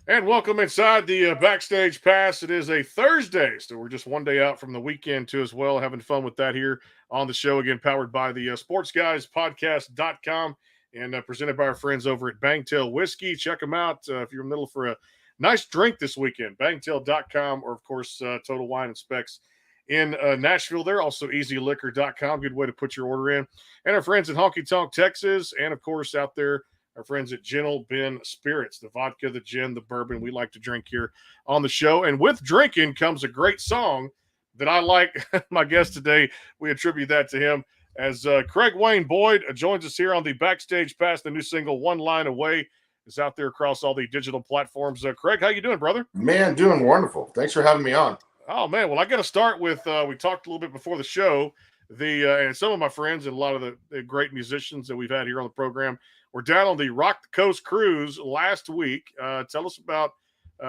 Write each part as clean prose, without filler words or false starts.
And welcome inside the Backstage Pass. It is a Thursday, so we're just one day out from the weekend, too, as well. Having fun with that here on the show, again, powered by the Sports Guys Podcast.com and presented by our friends over at Bangtail Whiskey. Check them out if you're in the middle for a nice drink this weekend. Bangtail.com, or, of course, Total Wine and Specs in Nashville. There also EasyLiquor.com. Good way to put your order in. And our friends in Honky Tonk, Texas, and, of course, out there our friends at Gentle Ben Spirits, the vodka, the gin, the bourbon we like to drink here on the show. And with drinking comes a great song that I like. My guest today, we attribute that to him as Craig Wayne Boyd joins us here on the Backstage Pass. The new single, One Line Away, is out there across all the digital platforms. Craig, how you doing, brother? Man, doing wonderful. Thanks for having me on. Oh, man. Well, I got to start with, we talked a little bit before the show, and some of my friends and a lot of the great musicians that we've had here on the program, we're down on the Rock the Coast cruise last week. Tell us about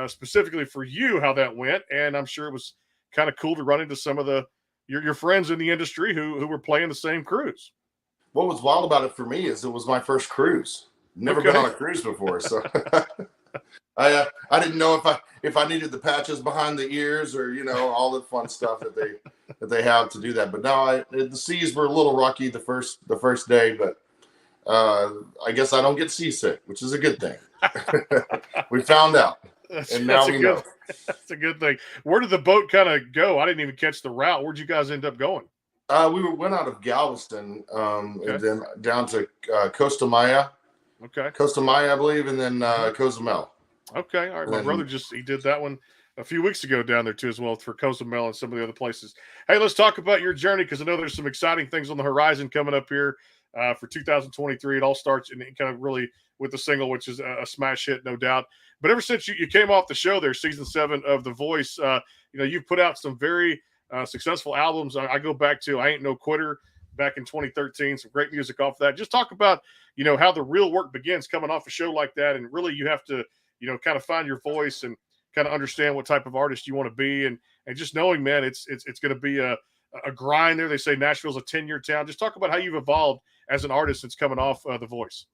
specifically for you how that went, and I'm sure it was kind of cool to run into some of your friends in the industry who were playing the same cruise. What was wild about it for me is it was my first cruise. Never been on a cruise before, so I didn't know if I needed the patches behind the ears or all the fun stuff that they have to do that. But now the seas were a little rocky the first day, but. I guess I don't get seasick, which is a good thing. We found out, and now we know. That's a good thing. Where did the boat kind of go? I didn't even catch the route. Where'd you guys end up going? We went out of Galveston, and then down to Costa Maya. Okay. Costa Maya, I believe, and then Cozumel. Okay. All right. My brother he did that one a few weeks ago down there too as well for Cozumel and some of the other places. Hey, let's talk about your journey because I know there's some exciting things on the horizon coming up here. For 2023, it all starts in kind of really with the single, which is a smash hit, no doubt. But ever since you came off the show there, season 7 of The Voice, you've put out some very successful albums. I go back to I Ain't No Quitter back in 2013, some great music off that. Just talk about, how the real work begins coming off a show like that. And really you have to, kind of find your voice and kind of understand what type of artist you want to be. And just knowing, man, it's going to be a grind there. They say Nashville's a 10-year town. Just talk about how you've evolved as an artist that's coming off The Voice.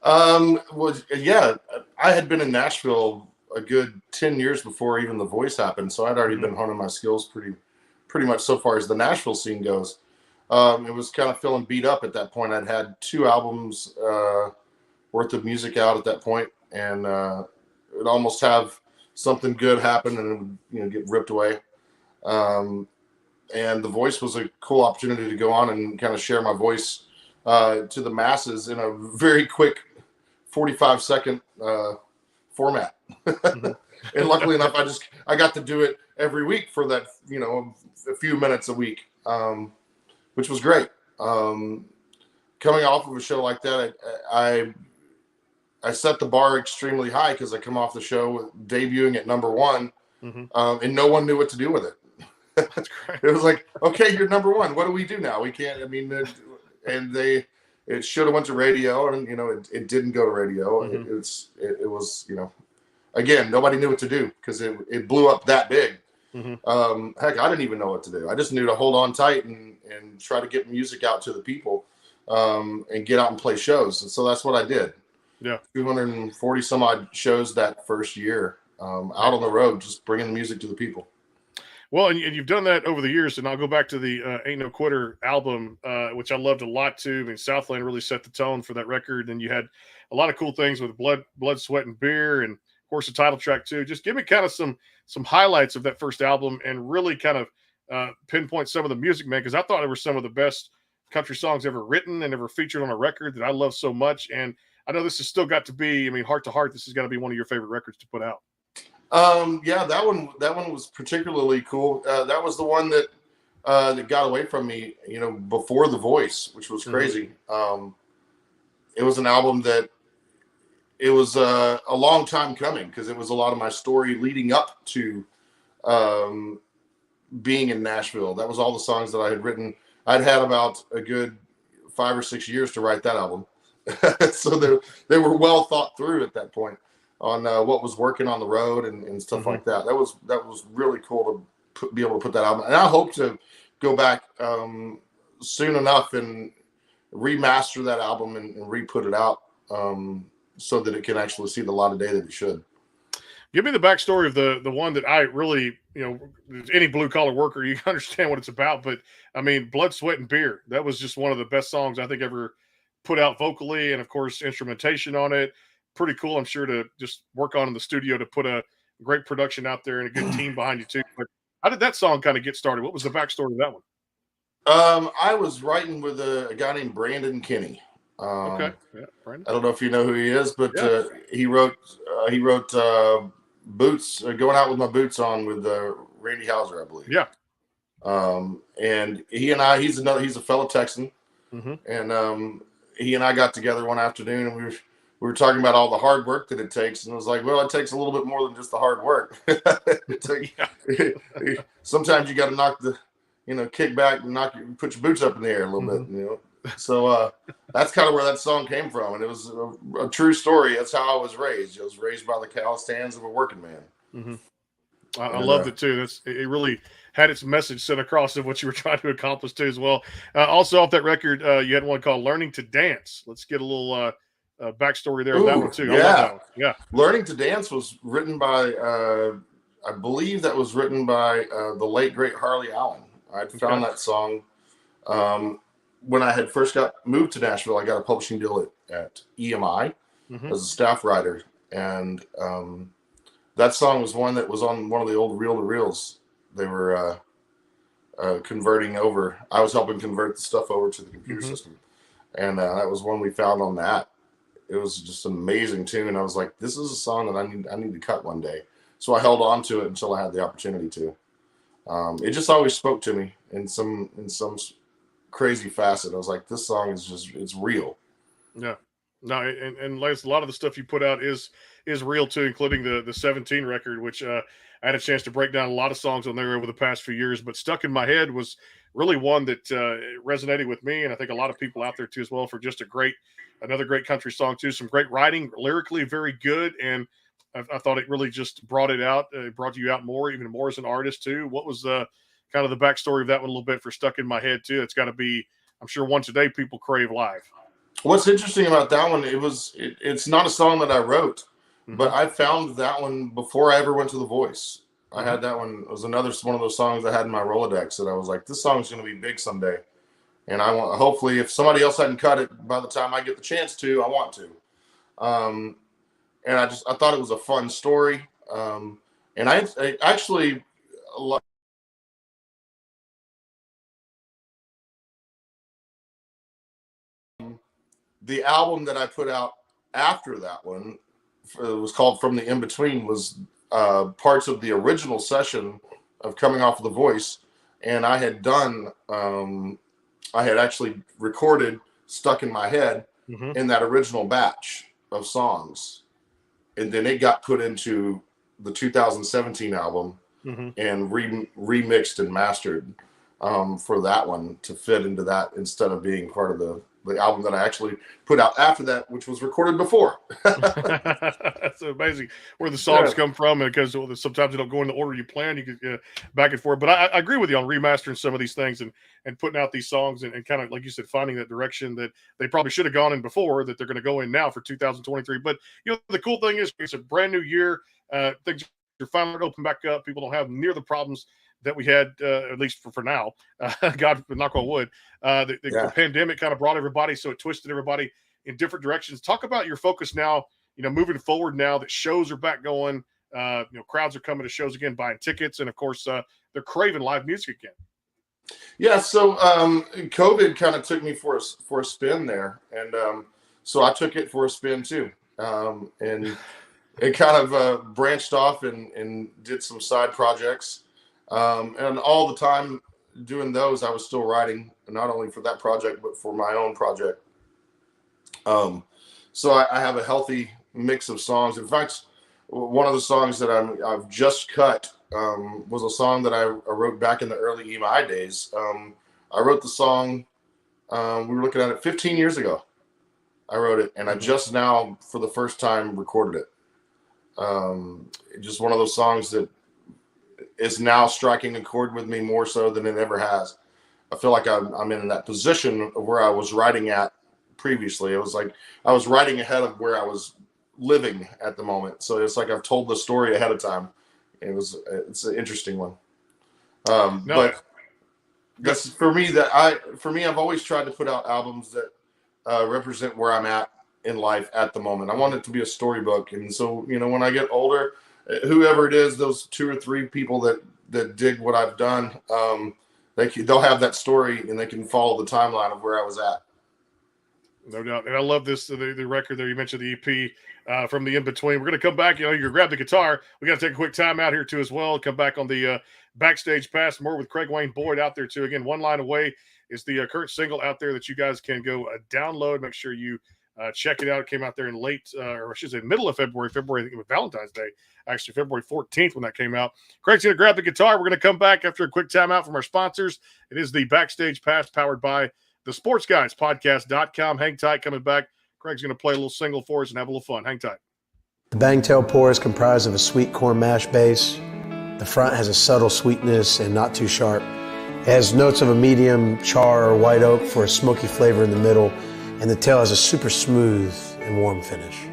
Well, yeah, I had been in Nashville a good 10 years before even The Voice happened. So I'd already been honing my skills pretty much so far as the Nashville scene goes. It was kind of feeling beat up at that point. I'd had 2 albums worth of music out at that point, and it'd almost have something good happen and it would, get ripped away. And The Voice was a cool opportunity to go on and kind of share my voice to the masses in a very quick 45-second format. Mm-hmm. And luckily enough, I got to do it every week for that, a few minutes a week, which was great. Coming off of a show like that, I set the bar extremely high because I come off the show debuting at number 1, and no one knew what to do with it. That's great. It was like, okay, you're number 1. What do we do now? We can't. I mean, it should have went to radio, and it didn't go to radio. Mm-hmm. It was again, nobody knew what to do because it blew up that big. Mm-hmm. Heck, I didn't even know what to do. I just knew to hold on tight and try to get music out to the people, and get out and play shows. And so that's what I did. Yeah, 240 some odd shows that first year, out on the road, just bringing the music to the people. Well, and you've done that over the years, and I'll go back to the Ain't No Quitter album, which I loved a lot too. I mean, Southland really set the tone for that record, and you had a lot of cool things with Blood, Sweat, and Beer, and of course the title track too. Just give me kind of some highlights of that first album, and really kind of pinpoint some of the music, man, because I thought it were some of the best country songs ever written and ever featured on a record that I love so much. And I know this has still got to be, I mean, heart to heart, this has got to be one of your favorite records to put out. Yeah, that one was particularly cool. That was the one that got away from me, before The Voice, which was crazy. It was an album that it was a long time coming because it was a lot of my story leading up to being in Nashville. That was all the songs that I had written. I'd had about a good 5 or 6 years to write that album. So they were well thought through at that point on what was working on the road and stuff like that. That was really cool to be able to put that album. And I hope to go back soon enough and remaster that album and re-put it out so that it can actually see the light of day that it should. Give me the backstory of the one that I really, any blue collar worker, you understand what it's about. But I mean, Blood, Sweat, and Beer. That was just one of the best songs I think ever put out vocally, and of course instrumentation on it. Pretty cool, I'm sure, to just work on in the studio to put a great production out there and a good team behind you too. But how did that song kind of get started? What was the backstory of that one? I was writing with a guy named Brandon Kinney. Okay, yeah, Brandon. I don't know if you know who he is, but Yeah. he wrote Boots, Going Out with My Boots On with Randy Houser, I believe. Yeah. And he's a fellow Texan, and he and I got together one afternoon, and we were talking about all the hard work that it takes, and I was like, well, it takes a little bit more than just the hard work. Sometimes you got to kick back and put your boots up in the air a little bit, So that's kind of where that song came from, and it was a true story. That's how I was raised. I was raised by the calloused hands of a working man. I loved it too. It really had its message sent across of what you were trying to accomplish too, as well. Also off that record, you had one called "Learning to Dance." Let's get a little backstory there of that one too. Yeah. I love that one. Yeah, "Learning to Dance" was written by, I believe that was written by the late great Harley Allen. I found that song when I had first moved to Nashville. I got a publishing deal at EMI as a staff writer, and that song was one that was on one of the old reel-to-reels. They were converting over. I was helping convert the stuff over to the computer system, and that was one we found on that. It was just an amazing tune, and I was like, "This is a song that I need to cut one day." So I held on to it until I had the opportunity to. It just always spoke to me in some crazy facet. I was like, "This song it's real." Yeah. No, and like a lot of the stuff you put out is real too, including the 17 record, which I had a chance to break down a lot of songs on there over the past few years. But "Stuck in My Head" was really one that resonated with me, and I think a lot of people out there too as well, for just another great country song too. Some great writing, lyrically very good, and I thought it really just brought it out, brought you out even more as an artist too. What was kind of the backstory of that one a little bit for "Stuck in My Head" too? It's got to be, I'm sure, one today people crave live. What's interesting about that one, it's not a song that I wrote, but I found that one before I ever went to The Voice. I had that one. It was another one of those songs I had in my Rolodex that I was like, this song's going to be big someday. And I want, hopefully, if somebody else hadn't cut it by the time I get the chance to, I want to. And I thought it was a fun story. And I actually, the album that I put out after that one, it was called "From the In Between," was parts of the original session of coming off of The Voice, and I had actually recorded "Stuck in My Head" in that original batch of songs, and then it got put into the 2017 album and remixed and mastered for that one to fit into that, instead of being part of the album that I actually put out after that, which was recorded before. That's amazing where the songs come from, and because sometimes they don't go in the order you plan. You could back and forth, but I agree with you on remastering some of these things and putting out these songs and kind of, like you said, finding that direction that they probably should have gone in before, that they're going to go in now for 2023. But the cool thing is, it's a brand new year. Things are finally open back up. People don't have near the problems that we had, at least for now. God, knock on wood. The pandemic kind of brought everybody, so it twisted everybody in different directions. Talk about your focus now, moving forward now that shows are back going. Crowds are coming to shows again, buying tickets, and of course, they're craving live music again. Yeah, so COVID kind of took me for a spin there, and so I took it for a spin too, and it kind of branched off and did some side projects. And all the time doing those, I was still writing, not only for that project, but for my own project. So I have a healthy mix of songs. In fact, one of the songs that I've just cut was a song that I wrote back in the early EMI days. I wrote the song, we were looking at it 15 years ago. I wrote it, and I just now, for the first time, recorded it. Just one of those songs that is now striking a chord with me more so than it ever has. I feel like I'm in that position of where I was writing at previously. It was like I was writing ahead of where I was living at the moment. So it's like I've told the story ahead of time. It's an interesting one. But that's for me I've always tried to put out albums that represent where I'm at in life at the moment. I want it to be a storybook. And so, when I get older, whoever it is, those 2 or 3 people that dig what I've done, they'll have that story and they can follow the timeline of where I was at. No doubt. And I love this, the record there. You mentioned the EP from the In-Between. We're going to come back. You grab the guitar. We got to take a quick time out here too as well. Come back on the Backstage Pass. More with Craig Wayne Boyd out there too. Again, One Line Away is the current single out there that you guys can go download. Make sure you check it out. It came out there in or I should say middle of February. I think it was Valentine's Day. Actually, February 14th when that came out. Craig's going to grab the guitar. We're going to come back after a quick time out from our sponsors. It is the Backstage Pass powered by the Sports Guys Podcast.com. Hang tight, coming back. Craig's going to play a little single for us and have a little fun. Hang tight. The Bangtail Pour is comprised of a sweet corn mash base. The front has a subtle sweetness and not too sharp. It has notes of a medium char or white oak for a smoky flavor in the middle, and the tail has a super smooth and warm finish.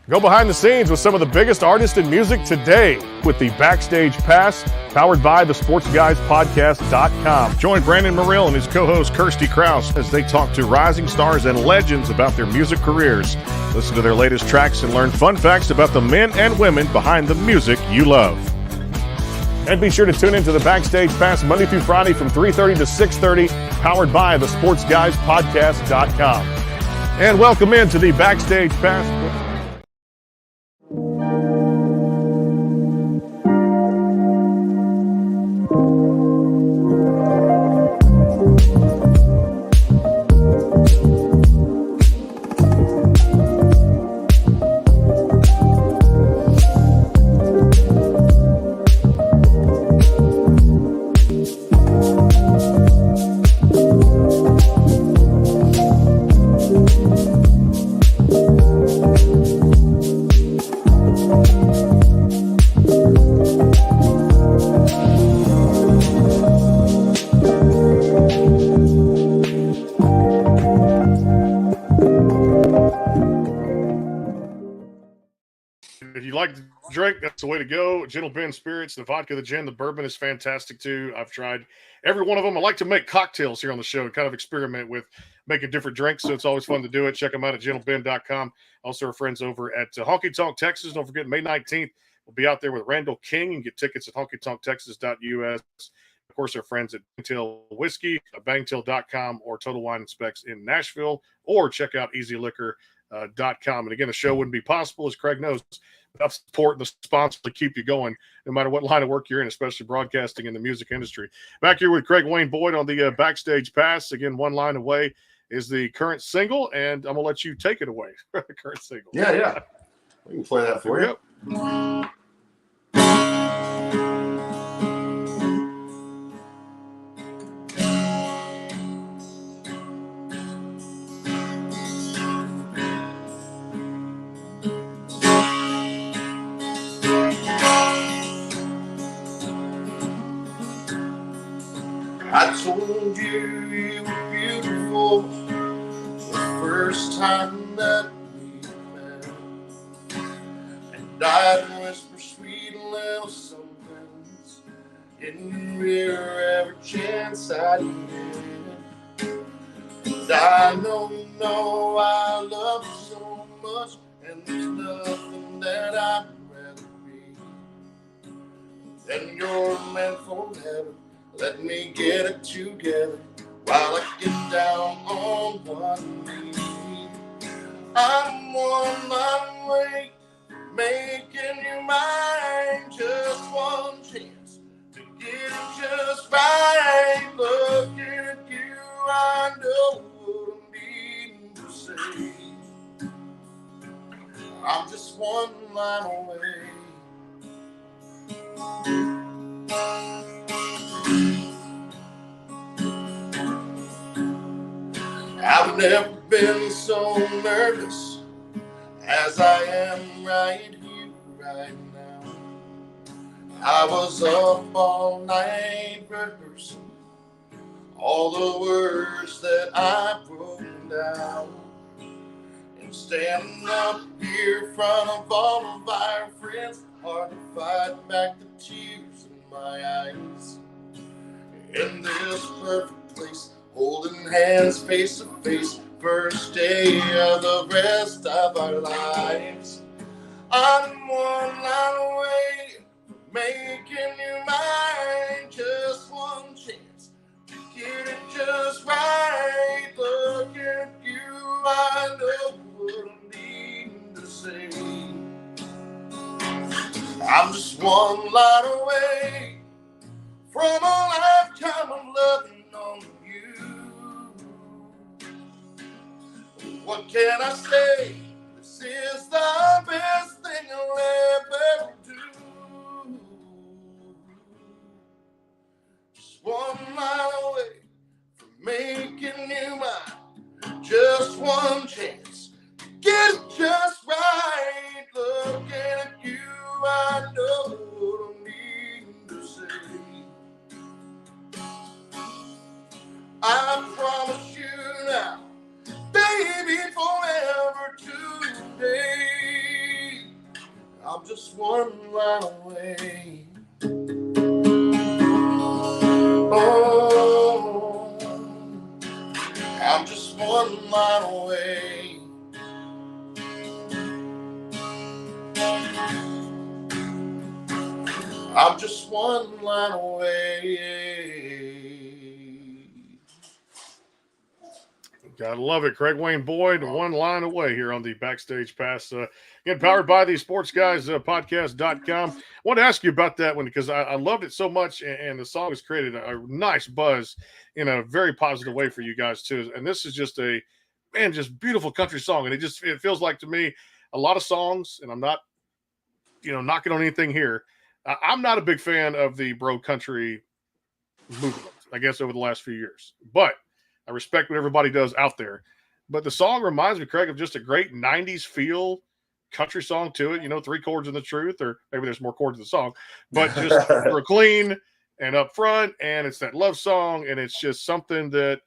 Go behind the scenes with some of the biggest artists in music today with the Backstage Pass, powered by the SportsGuysPodcast.com. Join Brandon Morrill and his co-host Kirsty Krause as they talk to rising stars and legends about their music careers. Listen to their latest tracks and learn fun facts about the men and women behind the music you love. And be sure to tune into the Backstage Pass Monday through Friday from 3:30 to 6:30, powered by the SportsGuysPodcast.com. And welcome into the Backstage Pass. If you like to drink, that's the way to go. Gentle Ben Spirits, the vodka, the gin, the bourbon is fantastic too. I've tried every one of them. I like to make cocktails here on the show and kind of experiment with making different drinks, so it's always fun to do it. Check them out at gentleben.com. Also, our friends over at Honky Tonk Texas. Don't forget, May 19th, we'll be out there with Randall King and get tickets at honkytonktexas.us. Of course, our friends at Bangtail Whiskey, bangtail.com, or Total Wine and Specs in Nashville, or check out easyliquor.com. And again, the show wouldn't be possible, as Craig knows, without support and the sponsor to keep you going, no matter what line of work you're in, especially broadcasting in the music industry. Back here with Craig Wayne Boyd on the Backstage Pass. Again, One Line Away is the current single, and I'm going to let you take it away. Current single. Yeah. We can play that for you. I told you you were beautiful the first time that we met, and I'd whisper sweet little somethings in your ear every chance I get. And I know you know I love you so much, and there's nothing that I'd rather be than you're meant forever. Let me get it together while I get down on one knee. I'm one line away, making you mine. Just one chance to get it just right. Looking at you, I know what I'm needing to say. I'm just one line away. I've never been so nervous as I am right here, right now. I was up all night rehearsing all the words that I wrote down. Standing up here in front of all of our friends, hard to fight back the tears in my eyes. In this perfect place, holding hands face to face, first day of the rest of our lives. I'm one line away, making you mine, just one chance to get it just right. Look at you, I know what I'm needing to say. I'm just one line away from a lifetime of loving on you. What can I say? This is the best thing I'll ever do. Just one line away from making you mine. Just one chance to get it just right. Looking at you, I know what I'm needing to say. I promise you now, baby, forever today. I'm just one line away. Oh, I'm just one line away. I'm just one line away. Gotta love it. Craig Wayne Boyd, one line away here on the Backstage Pass. Again, powered by the Sports Guys podcast.com. I want to ask you about that one because I loved it so much, and the song has created a nice buzz in a very positive way for you guys, too. And this is just just beautiful country song. And it feels like to me a lot of songs, and I'm not, knocking on anything here. I'm not a big fan of the bro country movement, I guess, over the last few years. But I respect what everybody does out there. But the song reminds me, Craig, of just a great 90s feel country song to it. 3 chords in the truth, or maybe there's more chords in the song. But just real clean and up front, and it's that love song, and it's just something that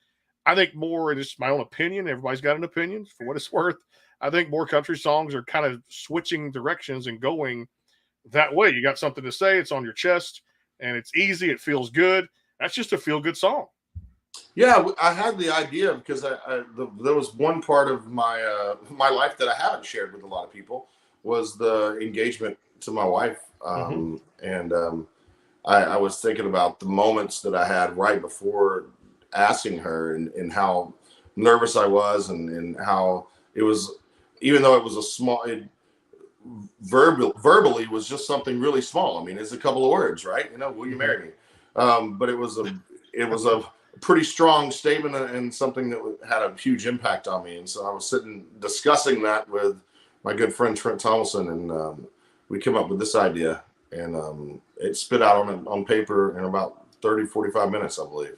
I think more, and it's my own opinion, everybody's got an opinion for what it's worth. I think more country songs are kind of switching directions and going that way. You got something to say, it's on your chest, and it's easy, it feels good. That's just a feel-good song. Yeah, I had the idea because there was one part of my my life that I haven't shared with a lot of people was the engagement to my wife. And I was thinking about the moments that I had right before asking her and how nervous I was and how it was, even though it was a small, verbally was just something really small. I mean, it's a couple of words, right? Will you marry me? But it was a pretty strong statement and something that had a huge impact on me. And so I was sitting discussing that with my good friend Trent Thomason, and we came up with this idea, and it spit out on paper in about 30-45 minutes, I believe.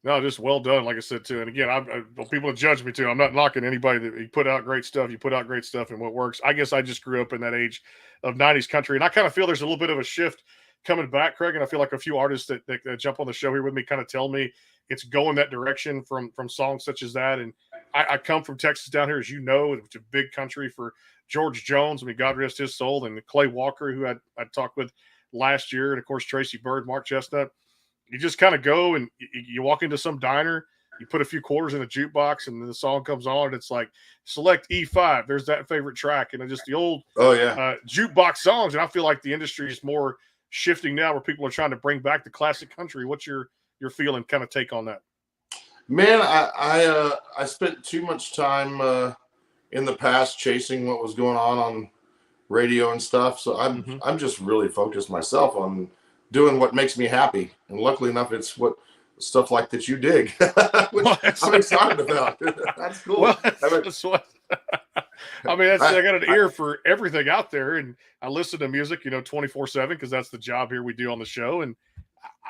No, just well done, like I said, too. And again, I people judge me, too. I'm not knocking anybody that you put out great stuff. You put out great stuff and what works. I guess I just grew up in that age of 90s country, and I kind of feel there's a little bit of a shift coming back, Craig, and I feel like a few artists that jump on the show here with me kind of tell me it's going that direction from songs such as that. And I come from Texas down here, as you know, it's a big country for George Jones. I mean, God rest his soul, and Clay Walker, who I talked with last year, and of course Tracy Byrd, Mark Chestnut. You just kind of go and you walk into some diner, you put a few quarters in a jukebox, and then the song comes on, and it's like select E5. There's that favorite track, and just the old jukebox songs. And I feel like the industry is more shifting now, where people are trying to bring back the classic country. What's your feeling, kind of take on that? Man, I spent too much time in the past chasing what was going on radio and stuff. So I'm just really focused myself on doing what makes me happy. And luckily enough, it's what stuff like that you dig, which I'm excited about. That's cool. Well, that's what. I mean, I got an ear for everything out there, and I listen to music, 24/7, because that's the job here we do on the show. And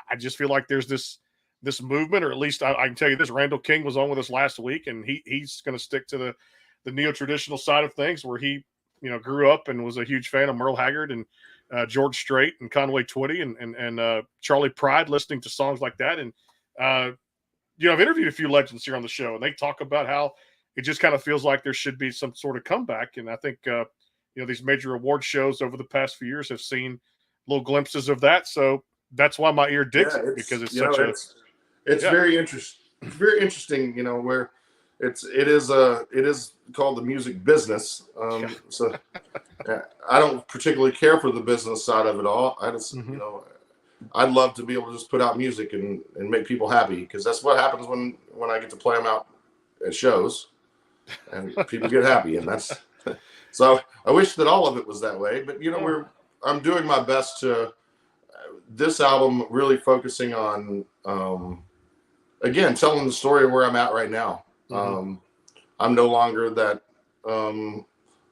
I just feel like there's this movement, or at least I can tell you this. Randall King was on with us last week, and he's going to stick to the neo-traditional side of things, where he grew up and was a huge fan of Merle Haggard and George Strait and Conway Twitty and Charlie Pride, listening to songs like that. And I've interviewed a few legends here on the show, and they talk about how it just kind of feels like there should be some sort of comeback. And I think these major award shows over the past few years have seen little glimpses of that. So that's why my ear digs it, because it's such it's very interesting. It's very interesting, where it is called the music business. So I don't particularly care for the business side of it all. I just, I'd love to be able to just put out music and make people happy, because that's what happens when I get to play them out at shows and people get happy. And that's, so I wish that all of it was that way, but I'm doing my best to this album, really focusing on, again, telling the story of where I'm at right now. I'm no longer that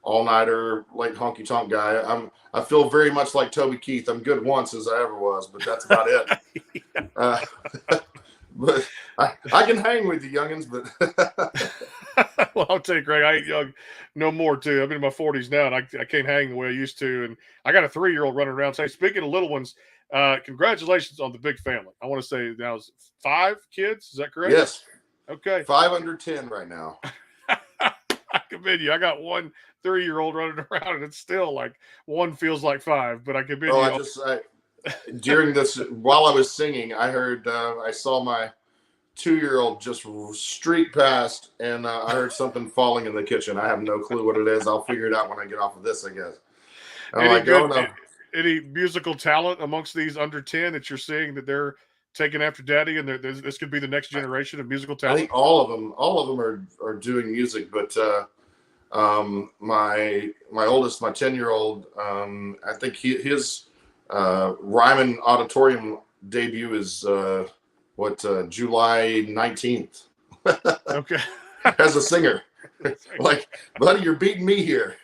all-nighter, like honky tonk guy. I feel very much like Toby Keith. I'm good once as I ever was, but that's about it. But I can hang with the youngins, but well, I'll tell you, Greg, I ain't young no more too. I'm in my 40s now, and I can't hang the way I used to. And I got a 3-year-old running around. So speaking of little ones, congratulations on the big family. I want to say now it's 5 kids. Is that correct? Yes. Okay. 5 under 10 right now. I commend you. I got one 3-year-old running around, and it's still like one feels like 5. But I commend you. During this, while I was singing, I heard, I saw my 2-year-old just streak past, and I heard something falling in the kitchen. I have no clue what it is. I'll figure it out when I get off of this, I guess. Any musical talent amongst these under 10 that you're seeing that they're taking after daddy, and this could be the next generation of musical talent? I think all of them are doing music, but my oldest, my 10-year-old, I think his Ryman Auditorium debut is July 19th. Okay. As a singer. Like, buddy, you're beating me here.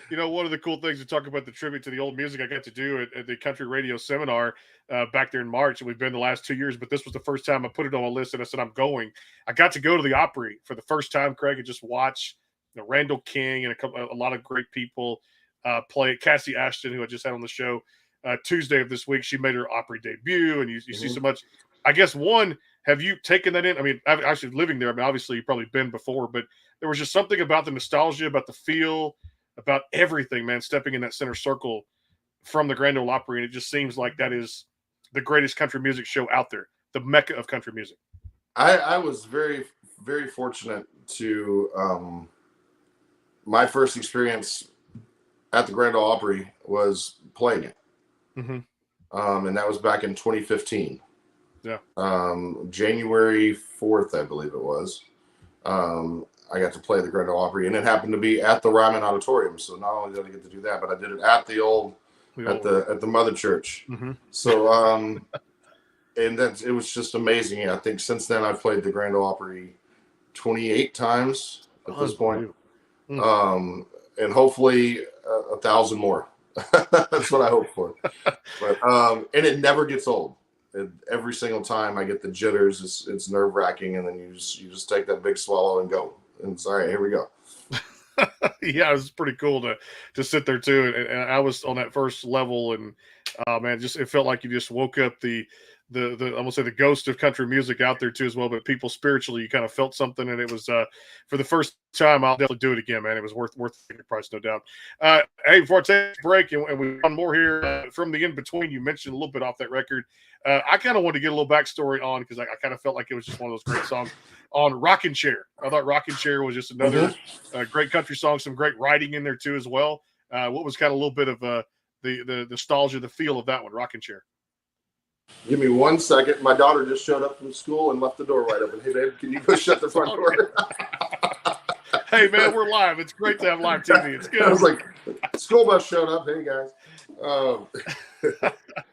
One of the cool things to talk about the tribute to the old music I got to do at the country radio seminar back there in March, and we've been the last 2 years, but this was the first time I put it on a list, and I said I'm going. I got to go to the Opry for the first time, Craig, and just watch Randall King and a lot of great people play it. Cassie Ashton, who I just had on the show Tuesday of this week, she made her Opry debut, and you see so much. I guess, one, have you taken that in? I mean, actually living there, I mean, obviously you've probably been before, but there was just something about the nostalgia, about the feel, about everything, man, stepping in that center circle from the Grand Ole Opry, and it just seems like that is the greatest country music show out there, the mecca of country music. I was very, very fortunate to my first experience at the Grand Ole Opry was playing it. And that was back in 2015. Yeah. January 4th, I believe it was. I got to play the Grand Ole Opry, and it happened to be at the Ryman Auditorium. So not only did I get to do that, but I did it at the Mother Church. So and it was just amazing. I think since then I've played the Grand Ole Opry 28 times at this point. And hopefully 1,000 more. That's what I hope for. But and it never gets old. Every single time I get the jitters, it's nerve-wracking, and then you just take that big swallow and go. And it's all right, here we go. Yeah, it was pretty cool to sit there too, and I was on that first level, and man, it felt like you just woke up the I'm gonna say the ghost of country music out there too as well. But people spiritually, you kind of felt something, and it was for the first time. I'll definitely do it again, man. It was worth the price, no doubt. Hey, before I take a break, and we on more here from the in between, you mentioned a little bit off that record. I kind of wanted to get a little backstory on, because I kind of felt like it was just one of those great songs on Rockin' Chair. I thought Rockin' Chair was just another great country song, some great writing in there too as well. What was kind of a little bit of the nostalgia, the feel of that one, Rockin' Chair? Give me 1 second. My daughter just showed up from school and left the door wide open. Hey, babe, can you go shut the front door? Hey, man, we're live. It's great to have live TV. It's good. I was like, school bus showed up. Hey, guys.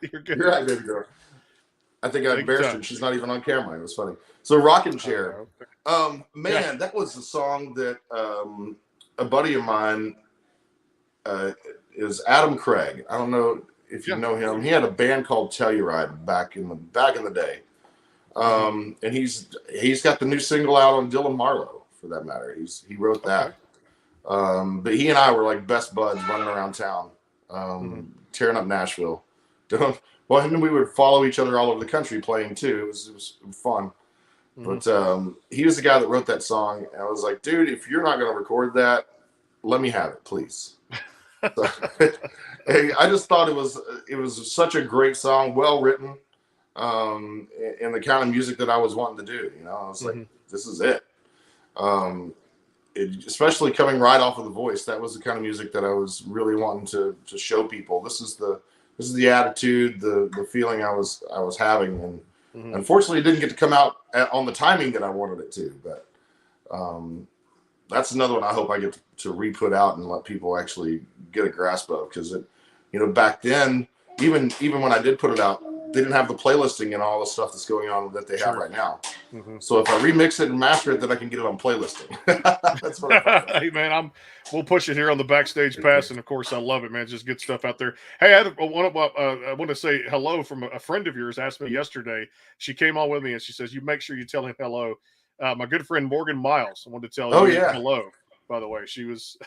You're good. You're right, baby girl. I think I embarrassed her. She's not even on camera. It was funny. So Rockin' Chair. Man, that was a song that a buddy of mine is Adam Craig. I don't know if you know him. He had a band called Telluride back in the day. And he's got the new single out on Dylan Marlowe, for that matter. He wrote that. But he and I were like best buds running around town, tearing up Nashville. Well, and we would follow each other all over the country playing too. It was fun. But he was the guy that wrote that song. And I was like, dude, if you're not going to record that, let me have it, please. So, hey, I just thought it was such a great song, well written, and the kind of music that I was wanting to do. You know, I was like, this is it. Especially coming right off of The Voice, that was the kind of music that I was really wanting to show people. This is the attitude, the feeling I was having, and unfortunately, it didn't get to come out on the timing that I wanted it to. But that's another one I hope I get to re-put out and let people actually get a grasp of, because back then, even when I did put it out, they didn't have the playlisting and all the stuff that's going on that they have right now. So if I remix it and master it, then I can get it on playlisting. That's what Hey man, we'll push it here on the Backstage Pass, and of course I love it, man. Just get stuff out there. Hey, I want to say hello from a friend of yours. Asked me yesterday. She came on with me and she says, "You make sure you tell him hello." My good friend Morgan Miles. I wanted to tell you hello. By the way, she was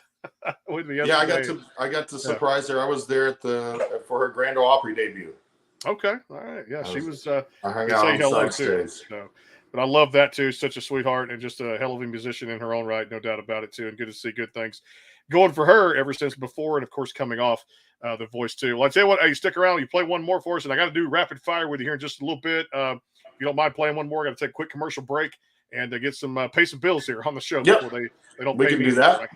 with me yesterday. Yeah, I got to surprise her. I was there for her Grand Ole Opry debut. Okay, all right, yeah, she was. I hung out on the side stage. So, but I love that too. Such a sweetheart and just a hell of a musician in her own right, no doubt about it too. And good to see good things going for her ever since before, and of course coming off The Voice too. Well, I tell you what, hey, stick around. You play one more for us, and I got to do rapid fire with you here in just a little bit. If you don't mind playing one more, I got to take a quick commercial break and get some pay some bills here on the show before they don't pay me. We can do that.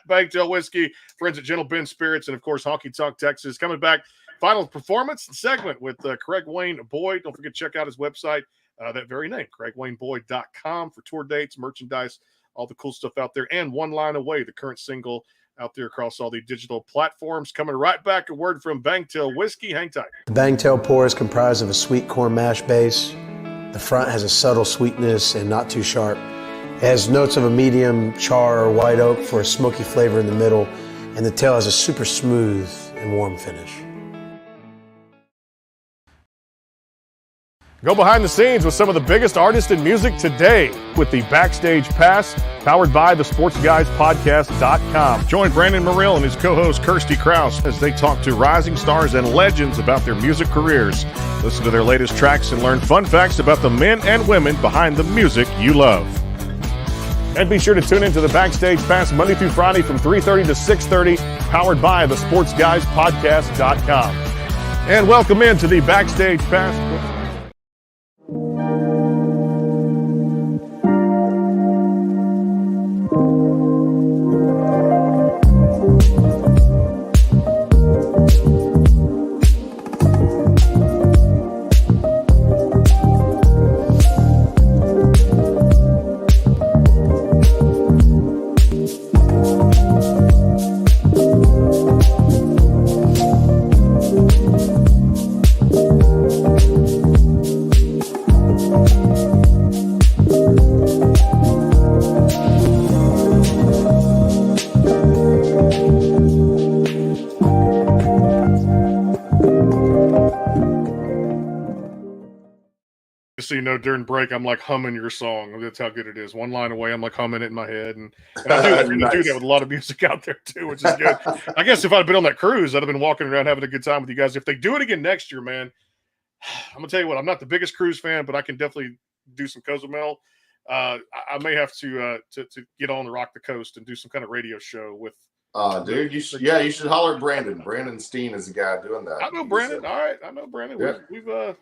Bangtail Whiskey, friends at Gentle Ben Spirits, and of course Honky Tonk Texas coming back. Final performance segment with Craig Wayne Boyd. Don't forget to check out his website, that very name, CraigWayneBoyd.com, for tour dates, merchandise, all the cool stuff out there. And One Line Away, the current single out there across all the digital platforms. Coming right back, a word from Bangtail Whiskey. Hang tight. The Bangtail pour is comprised of a sweet corn mash base. The front has a subtle sweetness and not too sharp. It has notes of a medium char or white oak for a smoky flavor in the middle, and the tail has a super smooth and warm finish. Go behind the scenes with some of the biggest artists in music today with the Backstage Pass, powered by the SportsGuysPodcast.com. Join Brandon Morrill and his co-host Kirsty Krause as they talk to rising stars and legends about their music careers. Listen to their latest tracks and learn fun facts about the men and women behind the music you love. And be sure to tune into the Backstage Pass Monday through Friday from 3:30 to 6:30, powered by the SportsGuysPodcast.com. And welcome into the Backstage Pass. So during break, I'm like humming your song. That's how good it is. One line away, I'm like humming it in my head, and I do that with a lot of music out there too, which is good. I guess if I'd been on that cruise, I'd have been walking around having a good time with you guys. If they do it again next year, man, I'm gonna tell you what. I'm not the biggest cruise fan, but I can definitely do some Cozumel. I may have to get on the Rock the Coast and do some kind of radio show with. Dude, you should holler at Brandon. Brandon Steen is the guy doing that. I know Brandon. All right, I know Brandon. Yeah.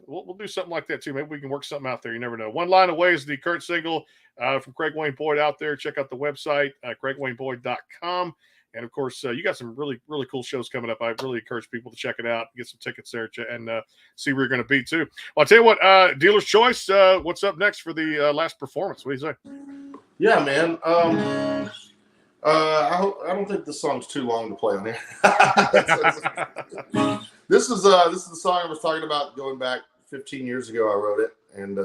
We'll do something like that too. Maybe we can work something out there. You never know. One Line Away is the current single from Craig Wayne Boyd out there. Check out the website, CraigWayneBoyd.com. And of course, you got some really, really cool shows coming up. I really encourage people to check it out, get some tickets there, and see where you're going to be too. Well, I'll tell you what, Dealer's Choice. What's up next for the last performance? What do you say? Yeah, man. I don't think this song's too long to play on here. This is the song I was talking about going back 15 years ago. I wrote it, and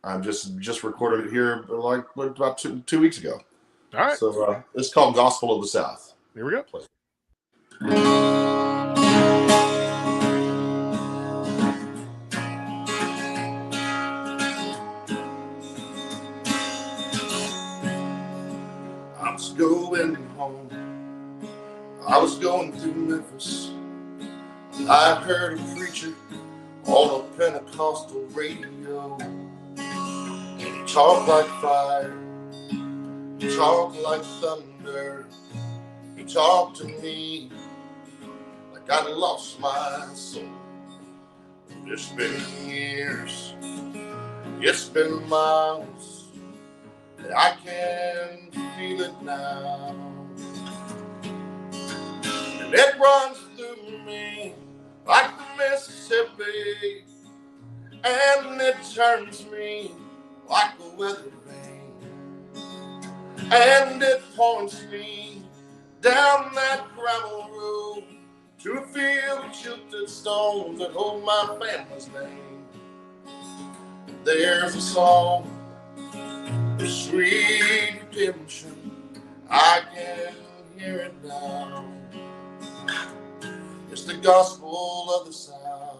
I'm just recorded it here like about two weeks ago. All right. So it's called Gospel of the South. Here we go. I was going home. I was going through Memphis. I heard a preacher on a Pentecostal radio. talk like fire, you talk like thunder, you talk to me like I lost my soul. It's been years, it's been miles, and I can feel it now. And it runs through me like the Mississippi, and it turns me like a weather vane, and it points me down that gravel road to a field of shifted stones that hold my family's name. There's a song of sweet redemption, I can hear it now. It's the gospel of the South.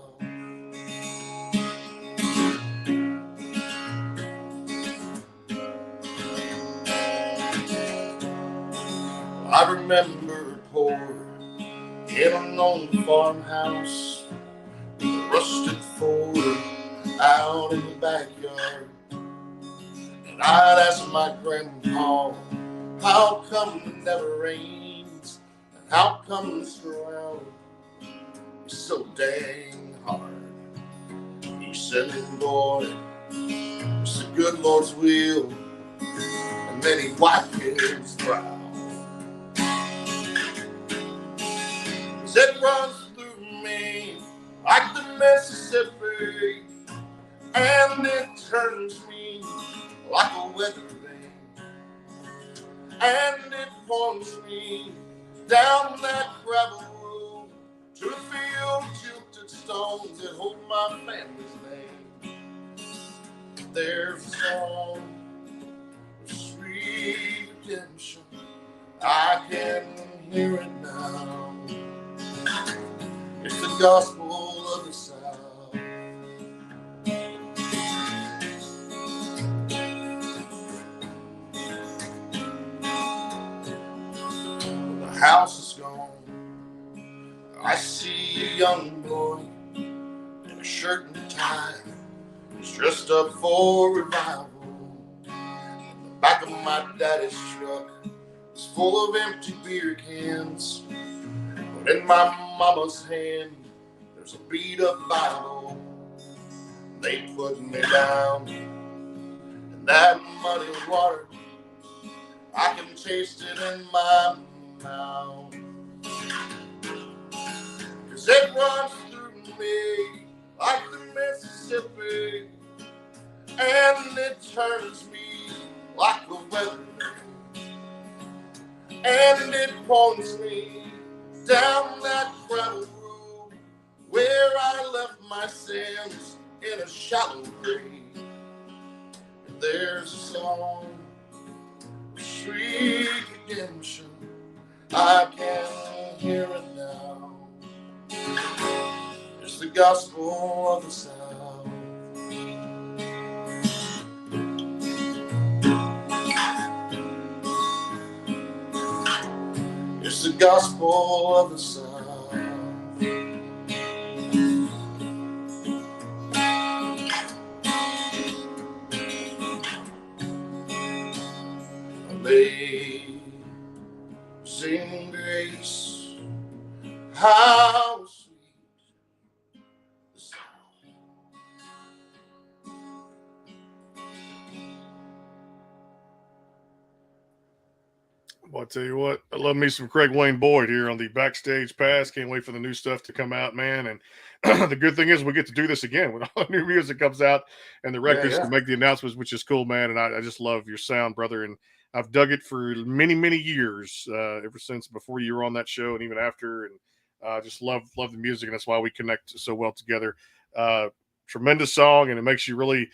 I remember poor in a lone farmhouse, with a rusted Ford out in the backyard. And I'd ask my grandpa, how come it never rains? And how come this ground is so dang hard? He said, boy, it's the good Lord's will, and then he wiped his brow. It runs through me like the Mississippi, and it turns me like a weather vane, and it points me down that gravel road to a field of jilted stones that hold my family's name. There's a song of sweet redemption, I can hear it now. It's the gospel of the South. The house is gone. I see a young boy in a shirt and tie. He's dressed up for revival. The back of my daddy's truck is full of empty beer cans. But in my mama's hand, there's a beat-up Bible. They put me down in that muddy water. I can taste it in my mouth. 'Cause it runs through me like the Mississippi, and it turns me like a weather vane, and it points me down that gravel road where I left my sins in a shallow grave. And there's a song of sweet redemption, I can hear it now. It's the gospel of the South. It's the gospel of the South. Amazing grace, how sweet the sound. Well, I'll tell you what, I love me some Craig Wayne Boyd here on the Backstage Pass. Can't wait for the new stuff to come out, man. And the good thing is we get to do this again when all the new music comes out and the records to make the announcements, which is cool, man. And I just love your sound, brother. And I've dug it for many, many years, ever since before you were on that show and even after. And just love the music. And that's why we connect so well together. Tremendous song. And it makes you really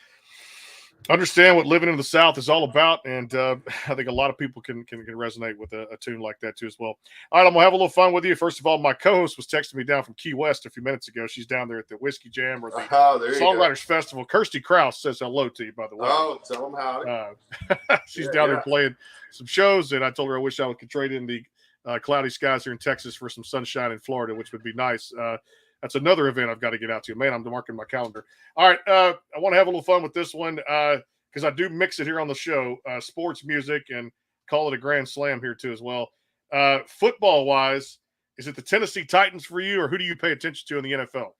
understand what living in the South is all about. And I think a lot of people can resonate with a tune like that too as well. All right, I'm going to have a little fun with you. First of all, my co-host was texting me down from Key West a few minutes ago. She's down there at the Whiskey Jam or the Songwriters Festival. Kirsty Krause says hello to you, by the way. Oh, tell them howdy. She's down there playing some shows, and I told her I wish I could trade in the cloudy skies here in Texas for some sunshine in Florida, which would be nice. That's another event I've got to get out to. Man, I'm marking my calendar. All right, I want to have a little fun with this one. Kind because I do mix it here on the show, sports, music, and call it a grand slam here too as well. Football-wise, is it the Tennessee Titans for you, or who do you pay attention to in the NFL?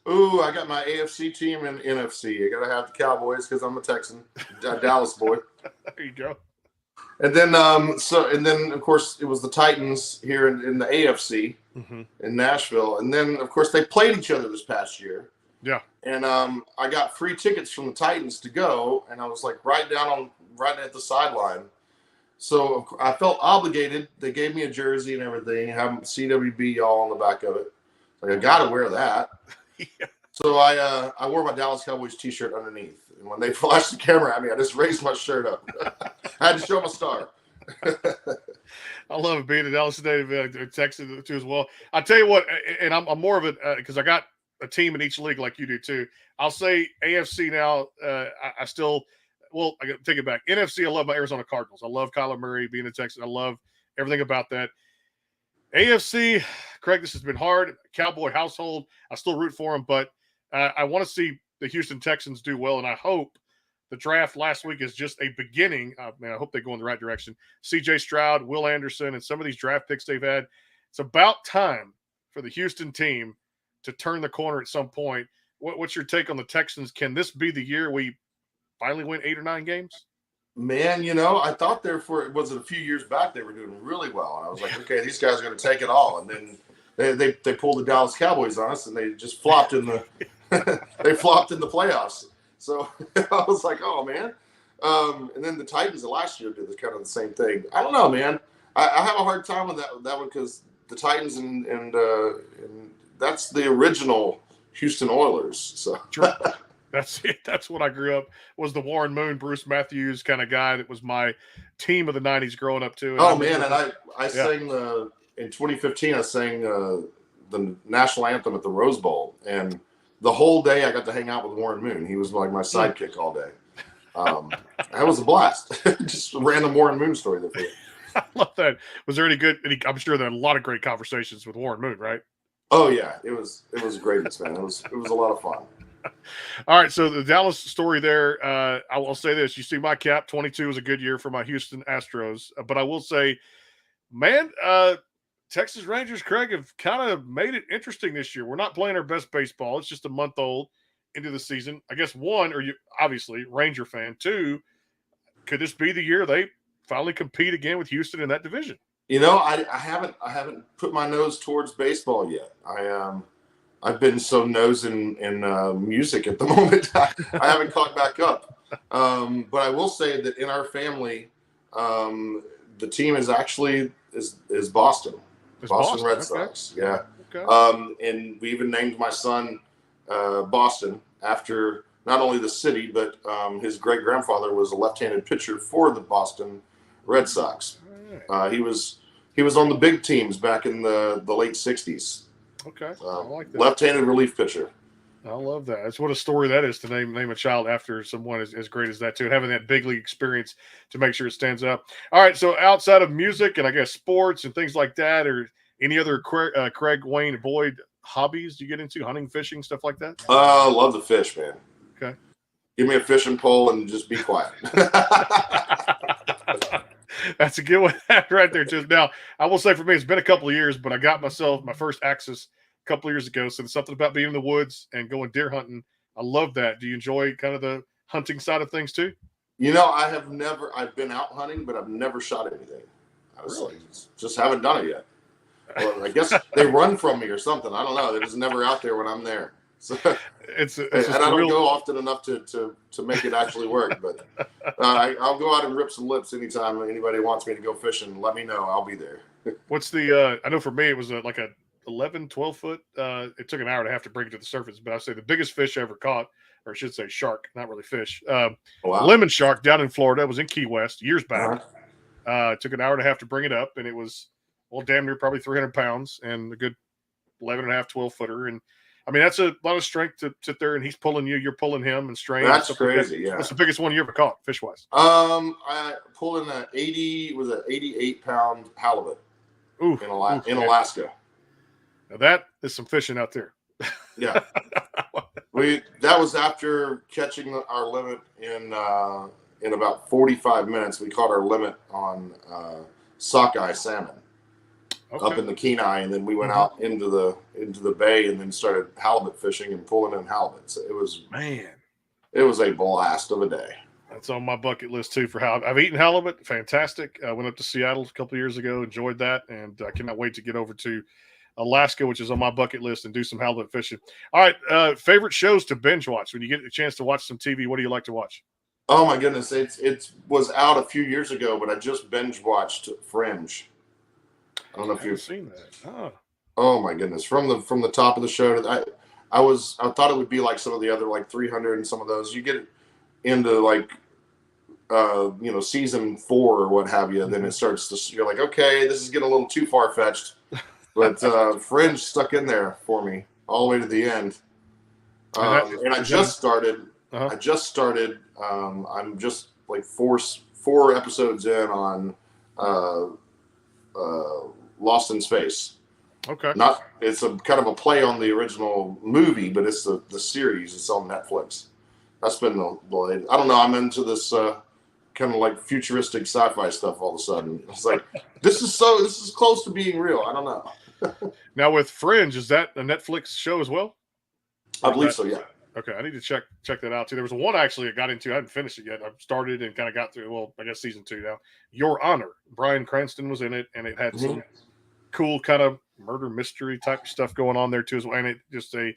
Ooh, I got my AFC team and NFC. I got to have the Cowboys because I'm a Texan, Dallas boy. There you go. And then, of course, it was the Titans here in the AFC in Nashville. And then, of course, they played each other this past year. Yeah. And I got free tickets from the Titans to go, and I was like right at the sideline. So I felt obligated. They gave me a jersey and everything, having CWB all on the back of it. Like, I got to wear that. Yeah. So I wore my Dallas Cowboys T-shirt underneath. And when they flashed the camera at me, I just raised my shirt up. I had to show my star. I love it, being a Dallas native, Texas too as well. I tell you what, and I'm more of it because I got a team in each league like you do too. I'll say AFC now. I still, well, I take it back. NFC, I love my Arizona Cardinals. I love Kyler Murray being a Texan. I love everything about that. AFC, Craig, this has been hard. Cowboy household, I still root for them, but I want to see the Houston Texans do well, and I hope the draft last week is just a beginning. Man, I hope they go in the right direction. C.J. Stroud, Will Anderson, and some of these draft picks they've had. It's about time for the Houston team to turn the corner at some point. What's your take on the Texans? Can this be the year we finally win 8 or 9 games? Man, I thought a few years back they were doing really well. And I was like, okay, these guys are going to take it all. And then they pulled the Dallas Cowboys on us, and they just flopped in the they flopped in the playoffs. So I was like, oh, man. And then the Titans of last year did kind of the same thing. I don't know, man. I have a hard time with that one because the Titans and that's the original Houston Oilers. So that's it. That's what I grew up, was the Warren Moon, Bruce Matthews kind of guy that was my team of the 90s growing up too. And I sang in 2015, I sang the national anthem at the Rose Bowl, and the whole day I got to hang out with Warren Moon. He was like my sidekick all day. That was a blast. Just a random Warren Moon story there for you. I love that. Was there any good? I'm sure there were a lot of great conversations with Warren Moon, right? Oh yeah, it was great, man. It was a lot of fun. All right, so the Dallas story there. I will say this: you see my cap. 22 was a good year for my Houston Astros, but I will say, man, Texas Rangers, Craig, have kind of made it interesting this year. We're not playing our best baseball. It's just a month old into the season. I guess one, or you obviously Ranger fan. 2, could this be the year they finally compete again with Houston in that division? I haven't put my nose towards baseball yet. I've been so nose in music at the moment. I haven't caught back up. But I will say that in our family, the team is actually is Boston. Boston Red Sox. Okay. Yeah. Okay. And we even named my son Boston after not only the city, but his great grandfather was a left-handed pitcher for the Boston Red Sox. Right. He was on the big teams back in the late 60s. Okay. I like that. Left-handed relief pitcher. I love that. That's what a story that is, to name a child after someone as great as that too, and having that big league experience to make sure it stands up. All right. So outside of music and I guess sports and things like that, or any other Craig Wayne Boyd hobbies you get into, hunting, fishing, stuff like that? I love to fish, man. Okay. Give me a fishing pole and just be quiet. That's a good one right there. Just now, I will say for me, it's been a couple of years, but I got myself my first Axis a couple of years ago. So there's something about being in the woods and going deer hunting. I love that. Do you enjoy kind of the hunting side of things too? I've been out hunting, but I've never shot anything. Really? Just haven't done it yet. Well, I guess they run from me or something. I don't know. They're just never out there when I'm there. So it's and I don't go often enough to make it actually work. But I'll go out and rip some lips anytime anybody wants me to go fishing. Let me know. I'll be there. What's the? I know for me it was like a 11, 12 foot. It took an hour and a half to bring it to the surface, but I say the biggest fish I ever caught, or I should say shark, not really fish. Lemon shark down in Florida. It was in Key West years back. It took an hour and a half to bring it up, and it was damn near probably 300 pounds and a good 11 and a half, 12 footer. And I mean, that's a lot of strength to sit there and he's pulling you, you're pulling him and straining. That's crazy. Yeah. What's the biggest one you ever caught fish wise? I pulled in an 88-pound halibut in Alaska. Now that is some fishing out there. Yeah. That was after catching our limit in about 45 minutes. We caught our limit on sockeye salmon up in the Kenai, and then we went out into the bay and then started halibut fishing and pulling in halibut. So it was a blast of a day. That's on my bucket list too for halibut. I've eaten halibut, fantastic. I went up to Seattle a couple of years ago, enjoyed that, and I cannot wait to get over to Alaska, which is on my bucket list, and do some halibut fishing. All right, favorite shows to binge watch when you get a chance to watch some TV. What do you like to watch? Oh my goodness, it was out a few years ago, but I just binge watched Fringe. I don't know if you've seen that. Oh my goodness, from the top of the show, I thought it would be like some of the other like 300 and some of those. You get into like season 4 or what have you, then it starts to, you're like, okay, this is getting a little too far fetched. But Fringe stuck in there for me all the way to the end. And I just started. I'm just like four episodes in on Lost in Space. Okay. It's a kind of a play on the original movie, but it's the series. It's on Netflix. That's been I don't know. I'm into this kind of like futuristic sci-fi stuff all of a sudden. It's like this is close to being real. I don't know. Now with Fringe, is that a Netflix show as well? I believe so, yeah. Okay, I need to check that out too. There was one actually I got into. I haven't finished it yet. I started and kind of got through. Well, I guess season 2 now. Your Honor. Bryan Cranston was in it, and it had some cool kind of murder mystery type stuff going on there too as well. And it just a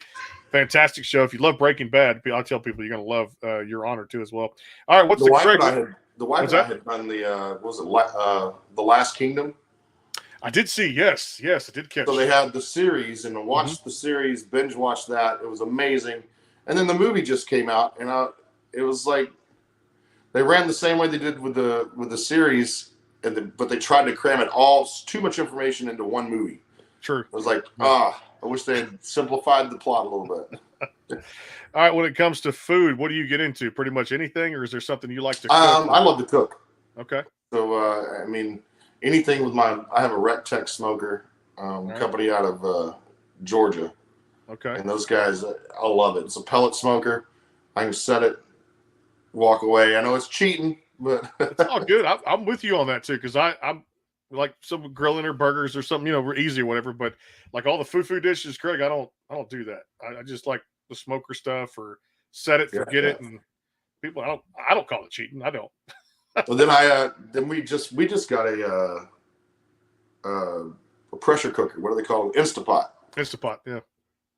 fantastic show. If you love Breaking Bad, I'll tell people you're going to love Your Honor too as well. All right, what's the wife and I had done the Last Kingdom. I did see, yes, I did catch. So they had the series, and I watched the series, binge watched that. It was amazing. And then the movie just came out, and it was like they ran the same way they did with the series, but they tried to cram it all too much information into one movie. True. I was like, I wish they had simplified the plot a little bit. All right, when it comes to food, what do you get into? Pretty much anything, or is there something you like to cook? I love to cook. Okay. So I mean, anything with I have a Rectech smoker company out of Georgia. Okay. And those guys, I love it. It's a pellet smoker. I can set it, walk away. I know it's cheating, but it's all good. I'm with you on that too, because I'm like some grilling or burgers or something, easy or whatever. But like all the food dishes, Craig, I don't do that. I just like the smoker stuff or set it, forget it, and people, I don't call it cheating. I don't. Well, then we just got a pressure cooker. What do they call it? Instapot. Instapot, yeah.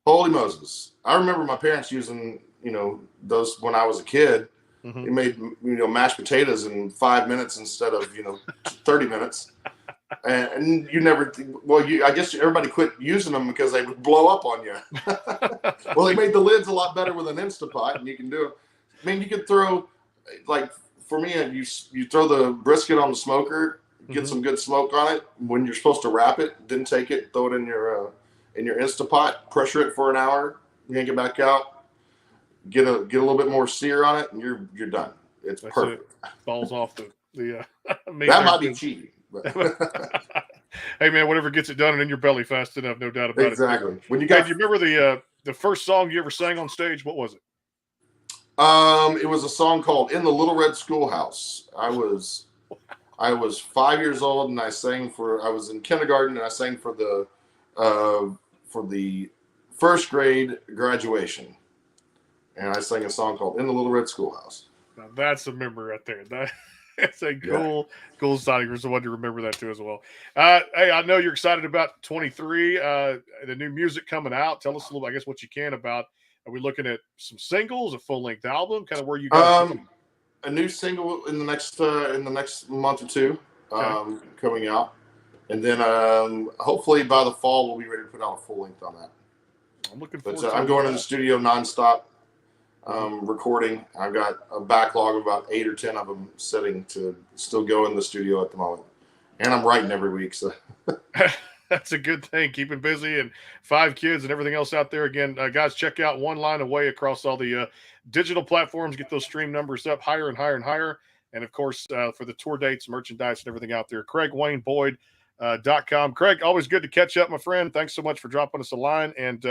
Holy Moses! I remember my parents using those when I was a kid. They made mashed potatoes in 5 minutes instead of 30 minutes. And you never, I guess everybody quit using them because they would blow up on you. Well, they made the lids a lot better with an Instapot, and you can do it. I mean, you could throw, like for me, you throw the brisket on the smoker, get some good smoke on it. When you're supposed to wrap it, then take it, throw it in your Instapot, pressure it for an hour, yank it back out, get a little bit more sear on it, and you're done. That's perfect. It. Falls off the that might be cheating. Hey man, whatever gets it done and in your belly fast enough, no doubt about it. Exactly. When do you remember the first song you ever sang on stage? What was it? It was a song called "In the Little Red Schoolhouse." I was 5 years old, and I was in kindergarten, and I sang for the first grade graduation, and I sang a song called "In the Little Red Schoolhouse." Now that's a memory right there. That's a cool signing for someone to remember that too as well. Hey, I know you're excited about 23, the new music coming out. Tell us a little, I guess, what you can about. Are we looking at some singles, a full length album? Kind of where you guys? A new single in the next month or two, coming out, and then hopefully by the fall we'll be ready to put out a full length on that. I'm looking forward. I'm going in the studio nonstop. Recording. I've got a backlog of about 8 or 10 of them sitting to still go in the studio at the moment, and I'm writing every week. So that's a good thing. Keeping busy and 5 kids and everything else out there. Again, guys, check out One Line Away across all the digital platforms. Get those stream numbers up higher and higher and higher. And of course, for the tour dates, merchandise, and everything out there, CraigWayneBoyd.com. Craig, always good to catch up, my friend. Thanks so much for dropping us a line, and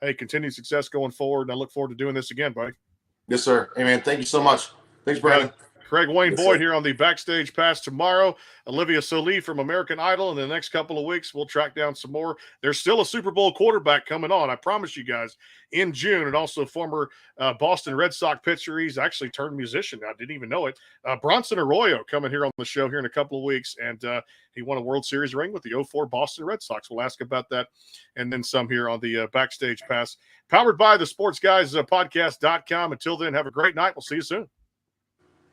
hey, continued success going forward. And I look forward to doing this again, buddy. Yes, sir. Hey, man, thank you so much. Thanks, Brandon. Craig Wayne Yes, Boyd sir. here on the Backstage Pass tomorrow. Olivia Solie from American Idol. In the next couple of weeks, we'll track down some more. There's still a Super Bowl quarterback coming on, I promise you guys, in June. And also former Boston Red Sox pitcher. He's actually turned musician. I didn't even know it. Bronson Arroyo coming here on the show here in a couple of weeks. And he won a World Series ring with the 04 Boston Red Sox. We'll ask about that and then some here on the Backstage Pass. Powered by the Sports Guys podcast.com. Until then, have a great night. We'll see you soon.